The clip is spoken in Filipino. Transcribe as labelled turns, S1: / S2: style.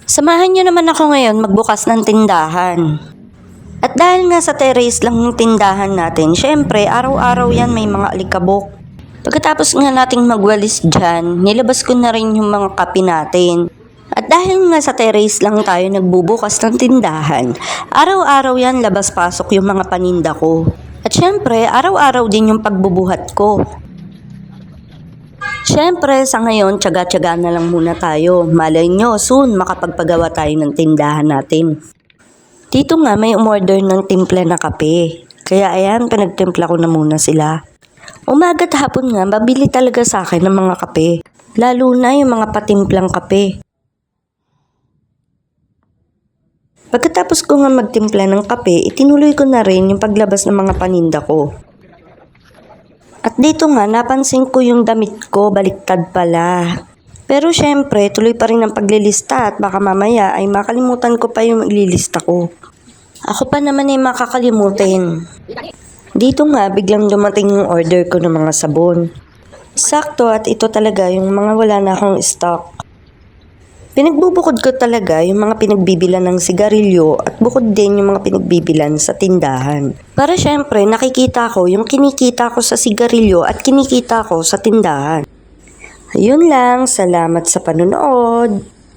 S1: Samahan niyo naman ako ngayon magbukas ng tindahan. At dahil nga sa terrace lang yung tindahan natin, syempre araw-araw yan may mga alikabok. Pagkatapos nga nating magwalis dyan, nilabas ko na rin yung mga kape natin. At dahil nga sa terrace lang tayo nagbubukas ng tindahan, araw-araw yan labas-pasok yung mga paninda ko. At syempre, araw-araw din yung pagbubuhat ko. Syempre, sa ngayon, tiyaga-tiyaga na lang muna tayo. Malay nyo, soon makapagpagawa tayo ng tindahan natin. Dito nga may umorder ng timpla na kape. Kaya ayan, pinagtimpla ko na muna sila. Umaga't hapon nga, mabili talaga sa akin ng mga kape. Lalo na yung mga patimplang kape. Pagkatapos ko nga magtimpla ng kape, itinuloy ko na rin yung paglabas ng mga paninda ko. At dito nga, napansin ko yung damit ko, baliktad pala. Pero syempre, tuloy pa rin ang paglilista at baka mamaya ay makalimutan ko pa yung ililista ko. Ako pa naman ay makakalimutin. Dito nga, biglang dumating yung order ko ng mga sabon. Sakto at ito talaga yung mga wala na akong stock. Pinagbubukod ko talaga yung mga pinagbibilan ng sigarilyo at bukod din yung mga pinagbibilan sa tindahan. Para syempre nakikita ko yung kinikita ko sa sigarilyo at kinikita ko sa tindahan. Ayun lang, salamat sa panonood.